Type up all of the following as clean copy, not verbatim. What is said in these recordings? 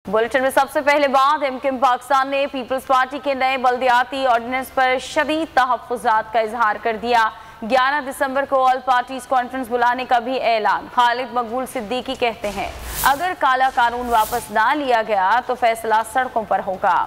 Bulletin में सबसे पहले बात, एमक्यूएम पाकिस्तान ने पीपल्स पार्टी के नए बल्दियाती ऑर्डिनेंस पर शदीद तहफ्फुज़ात का इजहार कर दिया। 11 दिसंबर को ऑल पार्टीज कॉन्फ्रेंस बुलाने का भी ऐलान। खालिद मकबूल सिद्दीकी कहते हैं, अगर काला कानून वापस ना लिया गया तो फैसला सड़कों पर होगा।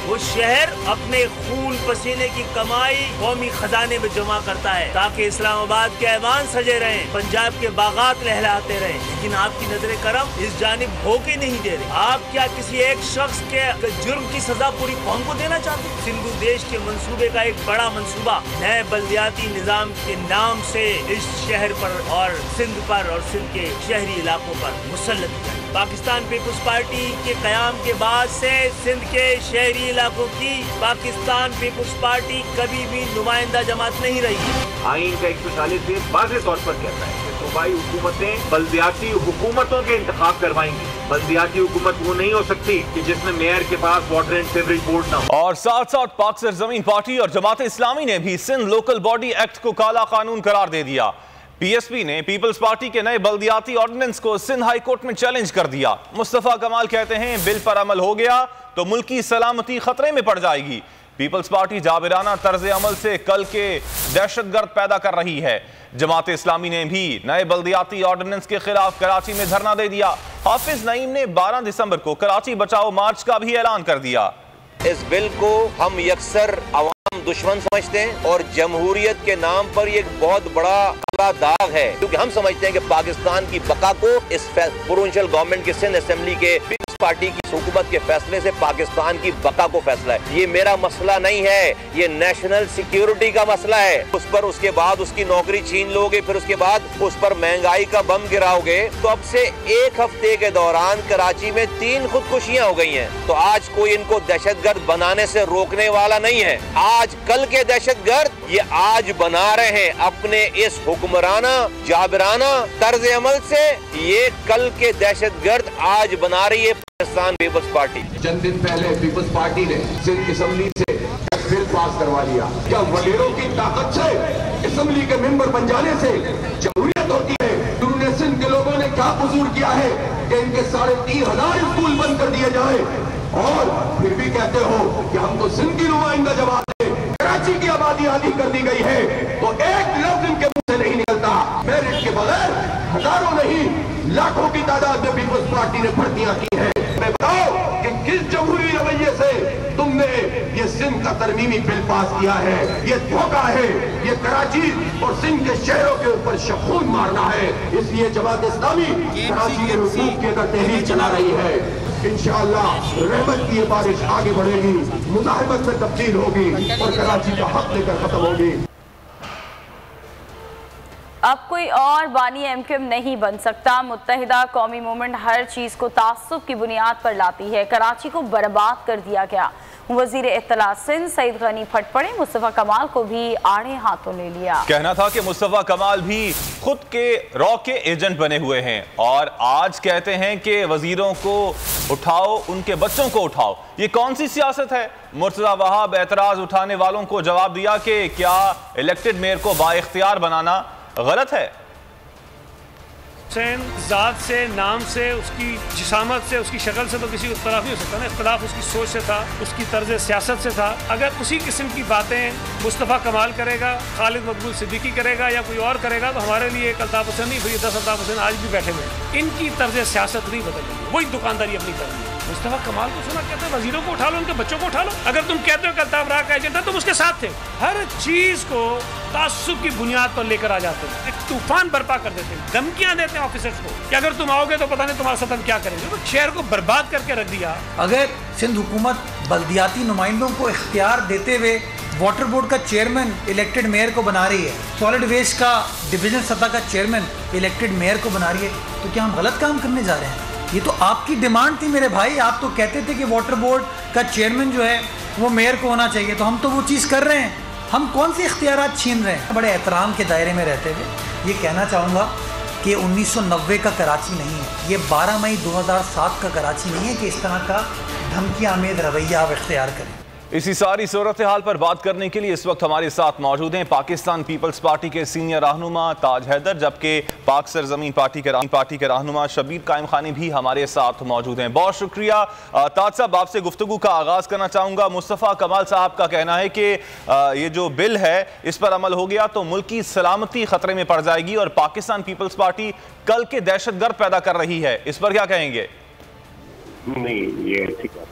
वो शहर अपने खून पसीने की कमाई कौमी खजाने में जमा करता है ताकि इस्लामाबाद के ऐवान सजे रहें, पंजाब के बागात लहलाते रहें, लेकिन आपकी नजरे करम इस जानिब होके नहीं दे रहे। आप क्या किसी एक शख्स के जुर्म की सजा पूरी कौम को देना चाहते? सिंधु देश के मंसूबे का एक बड़ा मंसूबा नए बल्दियाती निजाम के नाम से इस शहर पर और सिंध पर और सिंध के शहरी इलाकों पर मुसल्लत किया। पाकिस्तान पीपुल्स पार्टी के कयाम के बाद से सिंध के शहरी इलाकों की पाकिस्तान पीपुल्स पार्टी कभी भी नुमाइंदा जमात नहीं रही। आइन का 140 वाज़ेह तौर पर कहता है कि सूबाई हुकूमतें बल्दियाती हुकूमतों के इंतखाब करवाएंगी। बल्दियाती हुकूमत वो नहीं हो सकती कि जिसमें मेयर के पास वाटर एंड सीवरेज बोर्ड ना हो। और साथ साथ पाक सरजमीन पार्टी और जमात इस्लामी ने भी सिंध लोकल बॉडी एक्ट को काला कानून करार दे दिया। पीएसपी ने पीपल्स पार्टी के नए बल्दियाती ऑर्डिनेंस को सिंध हाई कोर्ट में चैलेंज कर दिया। मुस्तफा कमाल कहते हैं, बिल पर अमल हो गया तो मुल्की सलामती खतरे में पड़ जाएगी। पीपल्स पार्टी जाबिराना तर्ज अमल से कल के दहशतगर्द पैदा कर रही है। जमात इस्लामी ने भी नए बल्दियाती ऑर्डिनेंस के खिलाफ कराची में धरना दे दिया। हाफिज नईम ने 12 दिसंबर को कराची बचाओ मार्च का भी ऐलान कर दिया। इस बिल को हम यकसर दुश्मन समझते हैं और जमहूरियत के नाम पर ये एक बहुत बड़ा काला दाग है, क्योंकि हम समझते हैं कि पाकिस्तान की बका को इस प्रोविंशियल गवर्नमेंट के सिंध असेंबली के पीपल्स पार्टी की हुकूमत के फैसले से पाकिस्तान की बका को फैसला है। ये मेरा मसला नहीं है, ये नेशनल सिक्योरिटी का मसला है। उस पर उसके बाद उसकी नौकरी छीन लोगे, फिर उसके बाद उस पर महंगाई का बम गिराओगे। तो अब से एक हफ्ते के दौरान कराची में 3 खुदकुशियां हो गई हैं। तो आज कोई इनको दहशतगर्द बनाने से रोकने वाला नहीं है। आज कल के दहशतगर्द ये आज बना रहे हैं अपने इस हुक्मराना जाबिराना तर्ज अमल से। ये कल के दहशतगर्द आज बना रही है पाकिस्तान पीपल्स पार्टी। चंद दिन पहले पीपल्स पार्टी ने सिंध असेंबली से बिल पास करवा लिया। क्या वजीरों की ताकत से असेंबली के मेंबर बन जाने से जमहूरियत होती है? उन्होंने सिंध के लोगों ने क्या कसूर किया है कि इनके 3,500 स्कूल बंद कर दिए जाए और फिर भी कहते हो कि हम तो सिंध की नुमाइंदा जमात है। कराची की आबादी आधी कर दी गई है तो एक लफ्ज इनके मुंह से नहीं निकलता। मेरिट के बगैर हजारों नहीं लाखों की तादाद में पीपल्स पार्टी ने भर्तियां की है। मैं बताओ कि किस जमहूरी रवैये से तुमने ये सिंध का तरमीमी बिल पास किया है? ये धोखा है, ये कराची और सिंध के शहरों के ऊपर शखून मारना है। इसलिए जमात इस्लामी कराची के हुकूक की अगर तहरीक चला रही है, इंशाअल्लाह रहमत की ये बारिश आगे बढ़ेगी, मुजाहिमत में तब्दील होगी और कराची का हक लेकर खत्म होगी। अब कोई और बानी एमक्यूएम नहीं बन सकता। मुत्तहिदा कौमी मूवमेंट हर चीज को तासुब की बुनियाद पर लाती है। कराची को बर्बाद कर दिया गया। वजीर इत्तला सिंध सईद गनी फट पड़े, मुस्तफा कमाल को भी आड़े हाथों ले लिया। कहना था कि मुस्तफा कमाल भी खुद के रॉ के एजेंट बने हुए हैं और आज कहते हैं कि वजीरों को उठाओ, उनके बच्चों को उठाओ। ये कौन सी सियासत है? मुर्तजा वहाब एतराज उठाने वालों को जवाब दिया कि क्या इलेक्टेड मेयर को बाइख्तियार बनाना गलत है? हुसैन ज़ात से, नाम से, उसकी जिसामत से, उसकी शक्ल से तो किसी को इख्तलाफ नहीं हो सकता ना। इख्तलाफ उसकी सोच से था, उसकी तर्ज सियासत से था। अगर उसी किस्म की बातें मुस्तफ़ा कमाल करेगा, खालिद मकबूल सिद्दीकी करेगा या कोई और करेगा तो हमारे लिए एक अल्ताफ़ हुसैन नहीं, भैया 10 अल्ताफ़ हुसैन आज भी बैठे हुए। इनकी तर्ज सियासत नहीं बदलेगी, वही दुकानदारी अपनी करेंगे। मुस्तफा कमाल को सुना कहते हैं वजीरों को उठा लो, उनके बच्चों को उठा लो। अगर तुम कहते हो कि अल्ताफ राह का एजेंट है, तुम उसके साथ थे। हर चीज को तासुब की बुनियाद पर लेकर आ जाते हैं, एक तूफान बर्पा कर देते हैं, धमकियां देते हैं ऑफिसर्स को कि अगर तुम आओगे तो पता नहीं तुम्हारे साथ हम क्या करेंगे। तो शहर को बर्बाद करके रख दिया। अगर सिंध हुकूमत बल्दियाती नुमाइंदों को इख्तियार देते हुए वाटर बोर्ड का चेयरमैन इलेक्टेड मेयर को बना रही है, सॉलिड वेस्ट का डिवीजन सतह का चेयरमैन इलेक्टेड मेयर को बना रही है, तो क्या हम गलत काम करने जा रहे हैं? ये तो आपकी डिमांड थी मेरे भाई। आप तो कहते थे कि वाटर बोर्ड का चेयरमैन जो है वो मेयर को होना चाहिए, तो हम तो वो चीज़ कर रहे हैं। हम कौन से इख्तियारात छीन रहे हैं? बड़े एहतराम के दायरे में रहते हुए ये कहना चाहूँगा कि 1990 का कराची नहीं है, ये 12 मई 2007 का कराची नहीं है कि इस तरह का धमकी आमेद रवैया आप इख्तियार करें। इसी सारी सूरत हाल पर बात करने के लिए इस वक्त हमारे साथ मौजूद हैं पाकिस्तान पीपल्स पार्टी के सीनियर रहनुमा ताज हैदर, जबकि पाक सरजमीन पार्टी के रहनुमा शबीर कायम खानी भी हमारे साथ मौजूद हैं। बहुत शुक्रिया ताज साहब, आपसे गुफ्तगू का आगाज करना चाहूँगा। मुस्तफ़ा कमाल साहब का कहना है कि ये जो बिल है इस पर अमल हो गया तो मुल्क की सलामती खतरे में पड़ जाएगी और पाकिस्तान पीपल्स पार्टी कल के दहशतगर्द पैदा कर रही है, इस पर क्या कहेंगे? नहीं, ये ऐसी बात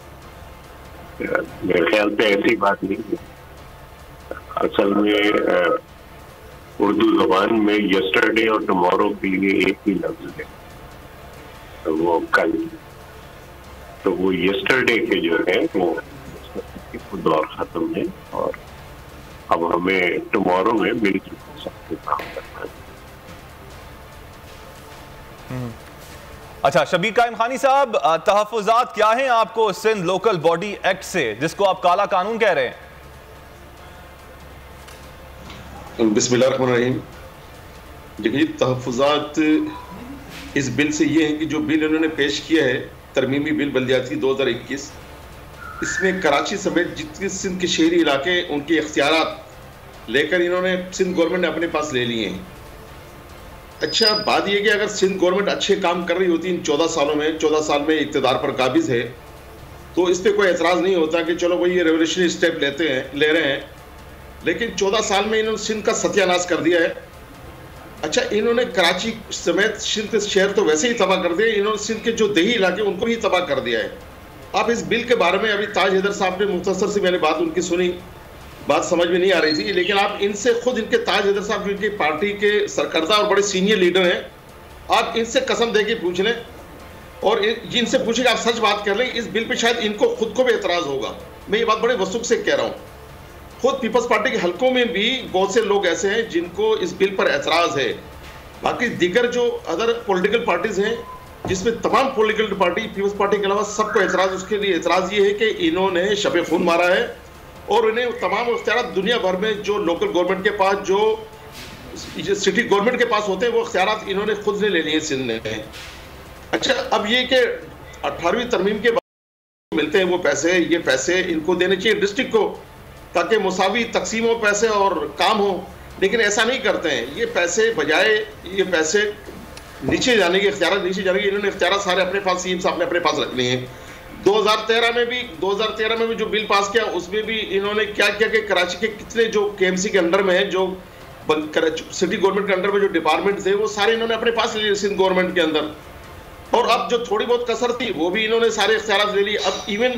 मेरे ख्याल पे ऐसी बात नहीं है। असल में उर्दू जबान में यस्टरडे और टुमारो के लिए एक ही लफ्ज है, तो वो कल, तो वो यस्टरडे के जो है वो दौर खत्म है और अब हमें टुमारो में मिलकर सबके काम करना है। अच्छा, शबीर कायम खानी साहब, तहफ़्फ़ुज़ात क्या हैं आपको सिंध लोकल बॉडी एक्ट से, जिसको आप काला कानून कह रहे हैं? बिस्मिल्लाहिर्रहमानिर्रहीम। देखिए, तहफ़्फ़ुज़ात इस बिल से ये है कि जो बिल इन्होंने पेश किया है, तरमीमी बिल बल्दियाती 2021, इसमें कराची समेत जितने सिंध के शहरी इलाके उनके इख्तियारात लेकर इन्होंने सिंध गवर्नमेंट ने अपने पास ले लिए हैं। अच्छा, बात यह कि अगर सिंध गवर्नमेंट अच्छे काम कर रही होती इन 14 सालों में, 14 साल में इक़्तिदार पर काबिज है, तो इस पर कोई एतराज़ नहीं होता कि चलो भाई ये रेवोल्यूशनरी स्टेप ले रहे हैं। लेकिन 14 साल में इन्होंने सिंध का सत्यानाश कर दिया है। अच्छा, इन्होंने कराची समेत सिंध के शहर तो वैसे ही तबाह कर दिए, इन्होंने सिंध के जो देही इलाके उनको भी तबाह कर दिया है। आप इस बिल के बारे में अभी ताज हैदर साहब ने मुख्तसर से मैंने बात उनकी सुनी, बात समझ में नहीं आ रही थी, लेकिन आप इनसे खुद इनके ताज हैदर साहब इनकी पार्टी के सरकर्दा और बड़े सीनियर लीडर हैं, आप इनसे कसम दे के पूछ लें और इनसे पूछे कि आप सच बात कर लें, इस बिल पे शायद इनको खुद को भी एतराज़ होगा। मैं ये बात बड़े वसूख से कह रहा हूँ। खुद पीपल्स पार्टी के हलकों में भी बहुत से लोग ऐसे हैं जिनको इस बिल पर एतराज़ है। बाकी दीगर जो अदर पॉलिटिकल पार्टीज हैं, जिसमें तमाम पॉलिटिकल पार्टी पीपल्स पार्टी के अलावा सबको एतराज़, उसके लिए एतराज़ ये है कि इन्होंने शब खून मारा है और इन्हें तमाम इख्तियार दुनिया भर में जो लोकल गवर्नमेंट के पास, जो सिटी गवर्नमेंट के पास होते हैं, वो इख्तियार इन्होंने खुद ने ले लिए सिंध ने। अच्छा, अब ये कि 18वीं तरमीम के बाद मिलते हैं वो पैसे, ये पैसे इनको देने चाहिए डिस्ट्रिक्ट को, ताकि मुसावी तकसीम हो पैसे और काम हो, लेकिन ऐसा नहीं करते हैं। ये पैसे बजाय ये पैसे नीचे जाने के इख्तियार, नीचे जाने के इन्होंने इख्तियार सारे अपने पास, सीएम साहब ने अपने पास रख लिए हैं। 2013 में भी जो बिल पास किया उसमें भी इन्होंने क्या किया कि कराची के कितने जो केएमसी के अंडर में है, जो सिटी गवर्नमेंट के अंडर में जो डिपार्टमेंट थे, वो सारे इन्होंने अपने पास ले लिए सिंध गवर्नमेंट के अंदर। और अब जो थोड़ी बहुत कसर थी वो भी इन्होंने सारे इख्तियार ले लिए। अब इवन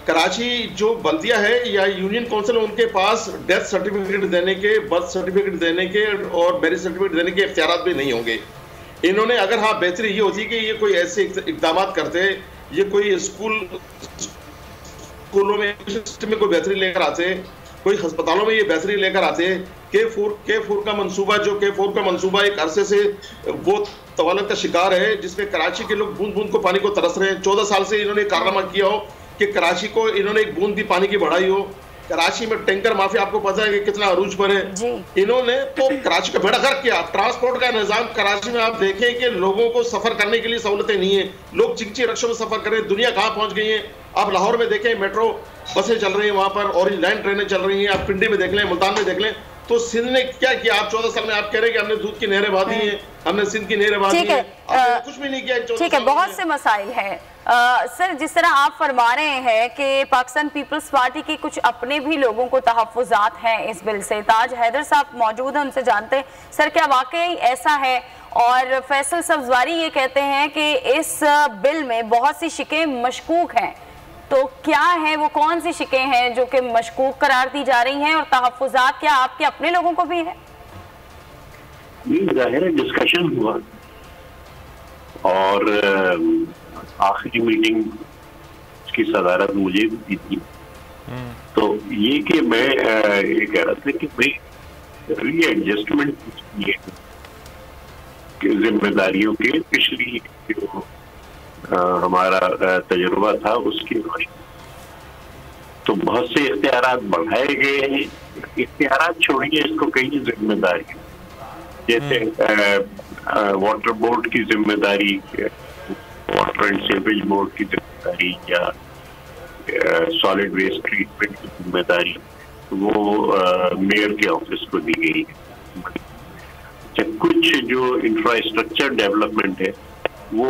कराची जो बल्दिया है या यूनियन काउंसिल, उनके पास डेथ सर्टिफिकेट देने के, बर्थ सर्टिफिकेट देने के और मैरिज सर्टिफिकेट देने के इख्तियार भी नहीं होंगे। इन्होंने अगर हाँ बेहतरी ये होती कि ये कोई ऐसे इक़दाम करते, ये कोई स्कूलों में सिस्टम में कोई बेहतरी लेकर आते, कोई अस्पतालों में ये बेहतरी लेकर आते, K4 का मंसूबा, जो K4 का मंसूबा एक अरसे से वो तवालत का शिकार है, जिसमें कराची के लोग बूंद बूंद को पानी को तरस रहे हैं। 14 साल से इन्होंने कारनामा किया हो कि कराची को इन्होंने एक बूंद भी पानी की बढ़ाई हो। कराची में टैंकर माफिया आपको पता है कि कितना अरूज पर है। इन्होंने तो कराची का बेड़ा गर्क किया। ट्रांसपोर्ट का निजाम कराची में आप देखें कि लोगों को सफर करने के लिए सहूलतें नहीं है, लोग चिंची रक्षों में सफर कर रहे हैं। दुनिया कहाँ पहुंच गई है। आप लाहौर में देखें मेट्रो बसें चल रही हैं, वहां पर ऑरेंज लाइन ट्रेनें चल रही हैं। आप पिंडी में देख लें, मुल्तान में देख लें। तो सिंध ने क्या किया? आप 14 साल में आप कह रहे हैं कि हमने दूध की नहरें बांधी हैं, हमने सिंध की नहरें बांधी हैं, कुछ भी नहीं किया। ठीक है, बहुत से मसाइल हैं। सर, जिस तरह आप फरमा रहे हैं कि पाकिस्तान पीपल्स पार्टी के कुछ अपने भी लोगों को तहफ़्फ़ुज़ात हैं इस बिल से, ताज हैदर साहब मौजूद हैं, उनसे जानते हैं सर क्या वाकई ऐसा है। और फैसल सब्ज़वारी ये कहते हैं कि इस बिल में बहुत सी शिकें मशकूक हैं, तो क्या है वो कौन सी शिकें हैं जो कि मशकूक करार दी जा रही हैं, और तहफ़्फ़ुज़ात क्या आपके अपने लोगों को भी है? जाहिर है डिस्कशन हुआ और आखिरी मीटिंग की सदारत मुझे दी थी। तो ये कि मैं ये कह रहा था कि भाई रीएडजस्टमेंट की जिम्मेदारियों के पिछली जो हमारा तजुर्बा था उसके बारे में तो बहुत से इख्तियारात बढ़ाए गए हैं। इख्तियारात छोड़िए, इसको कई जिम्मेदारी, जैसे वाटर बोर्ड की जिम्मेदारी, वाटर एंड सीवेज बोर्ड की जिम्मेदारी, या सॉलिड वेस्ट ट्रीटमेंट की जिम्मेदारी वो मेयर के ऑफिस को दी गई है। कुछ जो इंफ्रास्ट्रक्चर डेवलपमेंट है वो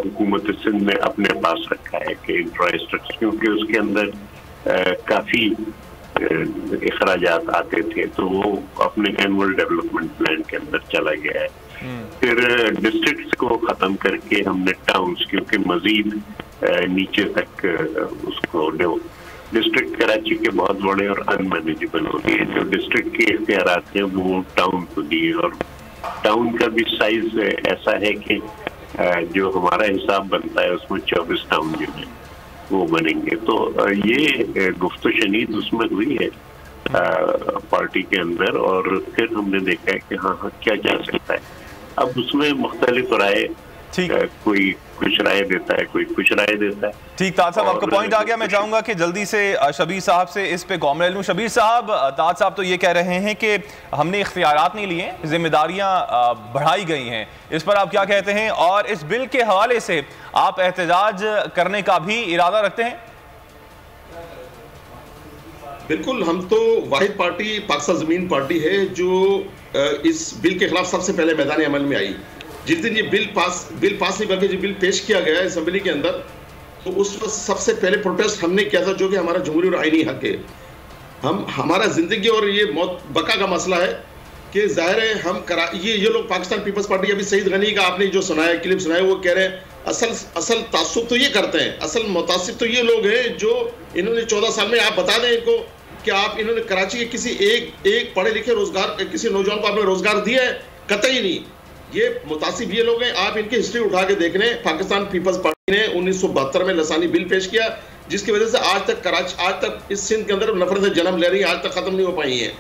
हुकूमत सिंध ने अपने पास रखा है कि इंफ्रास्ट्रक्चर, क्योंकि उसके अंदर काफ़ी अखराजात आते थे, तो वो अपने एनुअल डेवलपमेंट प्लान के अंदर चला गया है। फिर डिस्ट्रिक्ट्स को ख़त्म करके हमने टाउन्स, क्योंकि मजीद नीचे तक उसको डिस्ट्रिक्ट कराची के बहुत बड़े और अनमैनेजेबल हो गए। जो डिस्ट्रिक्ट के इख्तियारात हैं वो टाउन को दिए, और टाउन का भी साइज ऐसा है कि जो हमारा हिसाब बनता है उसमें 24 टाउन जो है वो बनेंगे। तो ये गुफ्तो शनीद उसमें हुई है पार्टी के अंदर, और फिर हमने देखा है कि हाँ क्या जा सकता है। अब उसमें मुख्तलिफ राय, कोई कुछ राय देता है, कोई कुछ राय देता है। ठीक, ताज साहब आपका पॉइंट आ गया। मैं चाहूंगा कि जल्दी से शबीर साहब से इस पे कॉमेंट लूं। शबीर साहब, ताज साहब तो ये कह रहे हैं कि हमने इख्तियारात नहीं लिए, जिम्मेदारियां बढ़ाई गई हैं, इस पर आप क्या कहते हैं? और इस बिल के हवाले से आप एहतजाज करने का भी इरादा रखते हैं? बिल्कुल, हम तो वाहिद पार्टी पाकिस्तान ज़मीन पार्टी है जो इस बिल के खिलाफ सबसे पहले मैदान अमल में आई। जिस दिन ये बिल पास नहीं बल्कि जो बिल पेश किया गया असेंबली के अंदर, तो उस वक्त सबसे पहले प्रोटेस्ट हमने किया था, जो कि हमारा जमहूरी और आईनी हक है। हमारा जिंदगी और ये मौत बका का मसला है कि जाहिर है हम ये लोग पाकिस्तान पीपल्स पार्टी, अभी सईद गनी का आपने जो सुनाया, क्लिप सुनाया, वो कह रहे हैं असल तासुब तो ये करते हैं, असल मुतासिब तो ये लोग हैं जो इन्होंने 14 साल में, आप बता दें इनको कि आप इन्होंने कराची के किसी एक पढ़े लिखे रोजगार, किसी नौजवान को आपने रोजगार दिया है? कतई नहीं। ये मुतासिब ये लोग हैं। आप इनकी हिस्ट्री उठा के देख लें। पाकिस्तान पीपल्स पार्टी ने 1972 में लसानी बिल पेश किया, जिसकी वजह से आज तक इस सिंध के अंदर नफरतें जन्म ले रही हैं, आज तक खत्म नहीं हो पाई हैं।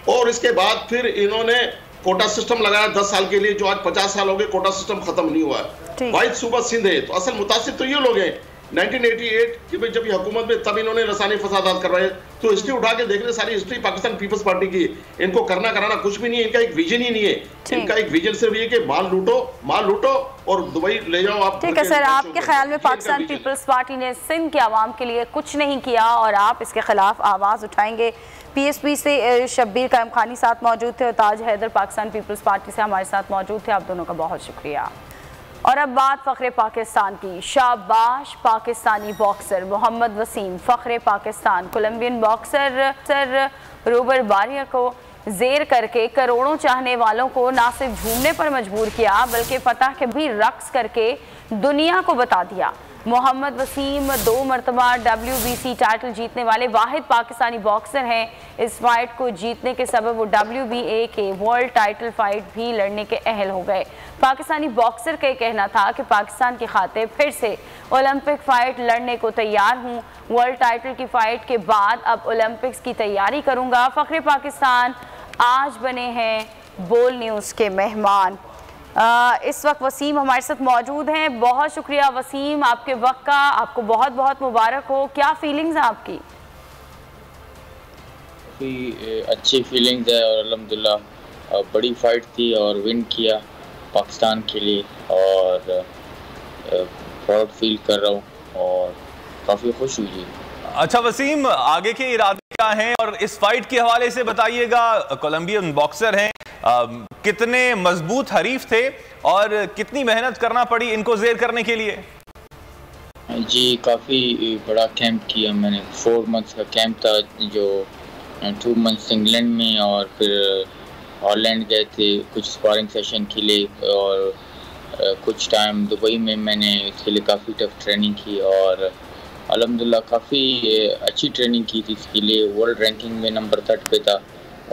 और इसके बाद फिर इन्होंने कोटा सिस्टम लगाया 10 साल के लिए, जो आज 50 साल हो गए, कोटा सिस्टम खत्म नहीं हुआ है। वाहिद सूबा सिंध है, तो असल मुतासिब तो ये लोग हैं। 1988 की जब ये हुकूमत में, तब इन्होंने लसानी फसादात करवाए। तो हिस्ट्री उठा के देख रहे, सारी हिस्ट्री पाकिस्तान पीपल्स पार्टी की। इनको करना कराना कुछ भी नहीं है, इनका एक विजन ही नहीं है। इनका एक विजन सिर्फ ये कि माल लूटो और दुबई ले जाओ आप। ठीक है सर, आपके ख्याल में पाकिस्तान पीपल्स पार्टी ने सिंध के आवाम के लिए कुछ नहीं किया और आप इसके खिलाफ आवाज़ उठाएंगे। PSP से शब्बीर कायम खानी साथ मौजूद थे और ताज हैदर पाकिस्तान पीपल्स पार्टी से हमारे साथ मौजूद थे। आप दोनों का बहुत शुक्रिया। और अब बात फ़ख्रे पाकिस्तान की। शाबाश पाकिस्तानी बॉक्सर मोहम्मद वसीम, फ़ख्रे पाकिस्तान। कोलंबियन बॉक्सर रोबर बारिया को जेर करके करोड़ों चाहने वालों को ना सिर्फ झूमने पर मजबूर किया, बल्कि फतह के भी रक्स करके दुनिया को बता दिया। मोहम्मद वसीम 2 मरतबा WBC टाइटल जीतने वाले वाहिद पाकिस्तानी बॉक्सर हैं। इस फाइट को जीतने के सबब वो WBA के वर्ल्ड टाइटल फाइट भी लड़ने के अहल हो गए। पाकिस्तानी बॉक्सर का कहना था कि पाकिस्तान की खातिर फिर से ओलंपिक फाइट लड़ने को तैयार हूँ। वर्ल्ड टाइटल की फाइट के बाद अब ओलंपिक्स की तैयारी करूँगा। फ़ख्रे पाकिस्तान आज बने हैं बोल न्यूज़ के मेहमान। इस वक्त वसीम हमारे साथ मौजूद हैं। बहुत शुक्रिया वसीम आपके वक्त का, आपको बहुत बहुत मुबारक हो। क्या फीलिंग्स हैं आपकी? अच्छी फीलिंग्स है और अल्हम्दुलिल्लाह बड़ी फाइट थी और विन किया पाकिस्तान के लिए और प्राउड फील कर रहा हूँ और काफ़ी खुश हुई। अच्छा वसीम, आगे के इरादे क्या हैं और इस फाइट के हवाले से बताइएगा। कोलंबियन बॉक्सर हैं, कितने मजबूत हरीफ थे और कितनी मेहनत करना पड़ी इनको जेर करने के लिए? जी काफ़ी बड़ा कैंप किया मैंने। 4 मंथ्स का कैंप था, जो 2 मंथ्स इंग्लैंड में और फिर हॉलैंड गए थे कुछ स्पारिंग सेशन के लिए और कुछ टाइम दुबई में मैंने इसके लिए काफ़ी टफ ट्रेनिंग की और अल्हम्दुलिल्लाह काफ़ी अच्छी ट्रेनिंग की थी इसके लिए। वर्ल्ड रैंकिंग में नंबर 3 पे था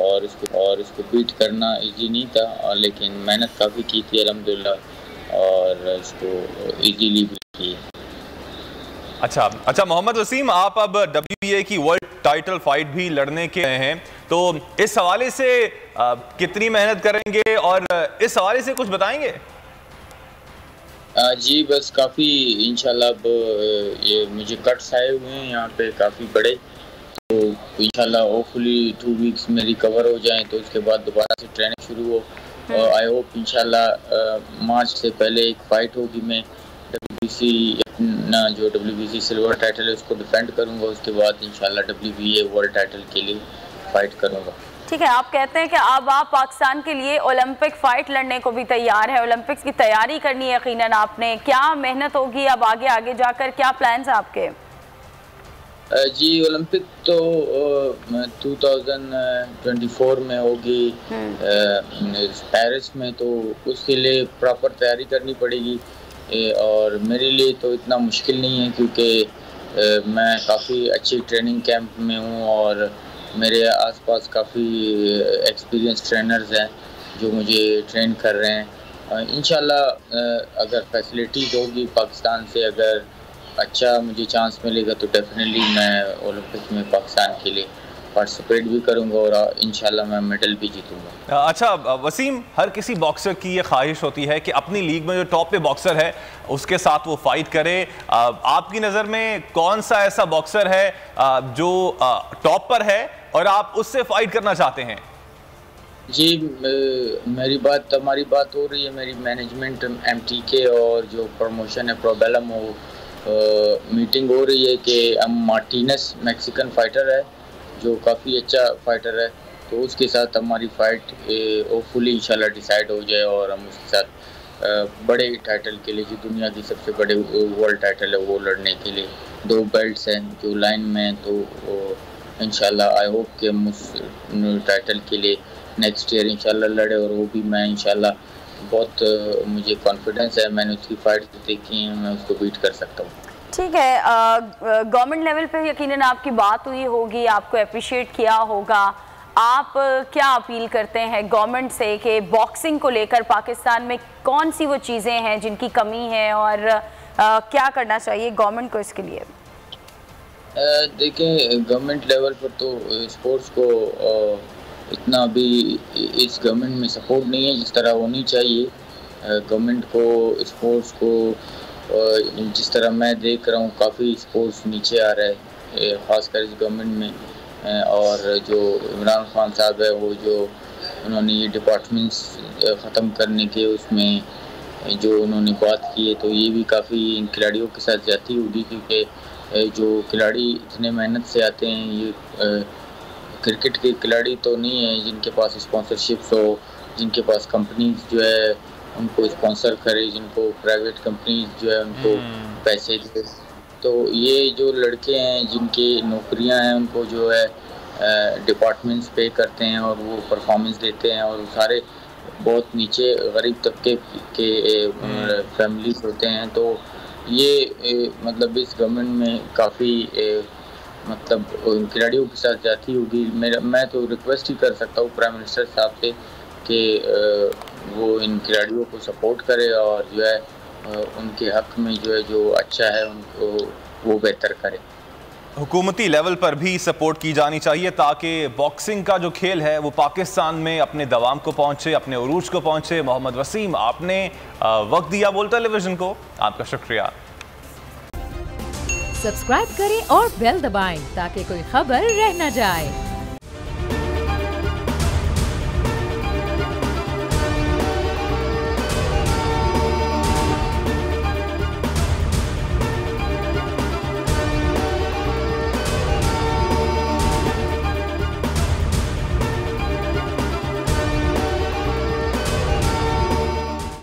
और इसको बीट करना इजी नहीं था, लेकिन मेहनत काफ़ी की थी अल्हम्दुलिल्लाह और इसको इजीली भी की। अच्छा मोहम्मद वसीम, आप अब WBA की वर्ल्ड टाइटल फाइट भी लड़ने के हैं, तो इस हवाले से कितनी मेहनत करेंगे और इस हवाले से कुछ बताएंगे? जी बस काफ़ी इंशाल्लाह अब ये मुझे कट्स आए हुए हैं यहाँ पे काफ़ी बड़े, तो इंशाल्लाह होपफुली 2 वीक्स में रिकवर हो जाएं तो उसके बाद दोबारा से ट्रेनिंग शुरू हो। आई होप इंशाल्लाह मार्च से पहले एक फ़ाइट होगी। मैं WBC अपना जो WBC सिल्वर टाइटल है उसको डिफेंड करूँगा। उसके बाद इंशाल्लाह WBA वर्ल्ड टाइटल के लिए फाइट करूँगा। ठीक है, आप कहते हैं कि अब आप पाकिस्तान के लिए ओलंपिक फाइट लड़ने को भी तैयार है, ओलंपिक्स की तैयारी करनी है यकीनन आपने, क्या मेहनत होगी अब आगे जाकर, क्या प्लान्स हैं आपके? जी ओलंपिक तो 2024 में होगी पेरिस में, तो उसके लिए प्रॉपर तैयारी करनी पड़ेगी। और मेरे लिए तो इतना मुश्किल नहीं है क्योंकि मैं काफ़ी अच्छी ट्रेनिंग कैंप में हूँ और मेरे आसपास काफ़ी एक्सपीरियंस ट्रेनर्स हैं जो मुझे ट्रेन कर रहे हैं। इंशाल्लाह अगर फैसिलिटीज़ होगी पाकिस्तान से, अगर अच्छा मुझे चांस मिलेगा तो डेफिनेटली मैं ओलंपिक में पाकिस्तान के लिए पार्टिसिपेट भी करूंगा और इंशाल्लाह मैं मेडल भी जीतूंगा। अच्छा वसीम, हर किसी बॉक्सर की ये ख्वाहिश होती है कि अपनी लीग में जो टॉप पे बॉक्सर है उसके साथ वो फाइट करे। आपकी नज़र में कौन सा ऐसा बॉक्सर है जो टॉप पर है और आप उससे फाइट करना चाहते हैं? जी हमारी बात हो रही है, मेरी मैनेजमेंट MTK और जो प्रमोशन है प्रोबेलम वो मीटिंग हो रही है कि हम मार्टिनेस मैक्सिकन फाइटर है जो काफ़ी अच्छा फाइटर है, तो उसके साथ हमारी फाइट होपफुली इंशाल्लाह डिसाइड हो जाए और हम उसके साथ बड़े टाइटल के लिए, जो दुनिया की सबसे बड़े वर्ल्ड टाइटल है वो लड़ने के लिए 2 बेल्ट्स हैं जो लाइन में, तो इंशाल्लाह आई होप कि हम उस टाइटल के लिए नेक्स्ट ईयर इंशाल्लाह लड़े और वो भी मैं इंशाल्लाह बहुत मुझे कॉन्फिडेंस है, मैंने उसकी फाइट देखी है, मैं उसको बीट कर सकता हूँ। ठीक है, गवर्नमेंट लेवल पे यकीनन आपकी बात हुई होगी, आपको अप्रिशिएट किया होगा। आप क्या अपील करते हैं गवर्नमेंट से कि बॉक्सिंग को लेकर पाकिस्तान में कौन सी वो चीज़ें हैं जिनकी कमी है और क्या करना चाहिए गवर्नमेंट को इसके लिए? देखें गवर्नमेंट लेवल पर तो स्पोर्ट्स को इतना भी इस गवर्नमेंट में सपोर्ट नहीं है जिस तरह होनी चाहिए। गवर्नमेंट को स्पोर्ट्स को जिस तरह मैं देख रहा हूँ काफ़ी स्पोर्ट्स नीचे आ रहा है ख़ासकर इस गवर्नमेंट में। और जो इमरान खान साहब है वो जो उन्होंने ये डिपार्टमेंट्स ख़त्म करने के उसमें जो उन्होंने बात की है, तो ये भी काफ़ी इन खिलाड़ियों के साथ ज़्यादती होगी क्योंकि जो खिलाड़ी इतने मेहनत से आते हैं, ये क्रिकेट के खिलाड़ी तो नहीं है जिनके पास स्पॉन्सरशिप्स हो, जिनके पास कंपनीज जो है उनको स्पॉन्सर करे, जिनको प्राइवेट कंपनीज जो है उनको पैसे दे। तो ये जो लड़के हैं जिनकी नौकरियां हैं उनको जो है डिपार्टमेंट्स पे करते हैं और वो परफॉर्मेंस देते हैं और सारे बहुत नीचे गरीब तबके के फैमिलीज होते हैं। तो ये मतलब इस गवर्नमेंट में काफ़ी मतलब खिलाड़ियों के साथ जाती होगी। मैं तो रिक्वेस्ट ही कर सकता हूँ प्राइम मिनिस्टर साहब से कि वो इन खिलाड़ियों को सपोर्ट करे और जो है उनके हक में जो है जो अच्छा है उनको वो बेहतर करे। हुकूमती लेवल पर भी सपोर्ट की जानी चाहिए ताकि बॉक्सिंग का जो खेल है वो पाकिस्तान में अपने दवाम को पहुंचे, अपने उरूज को पहुंचे। मोहम्मद वसीम, आपने वक्त दिया बोल टेलीविजन को, आपका शुक्रिया। सब्सक्राइब करें और बेल दबाएं ताकि कोई खबर रह न जाए।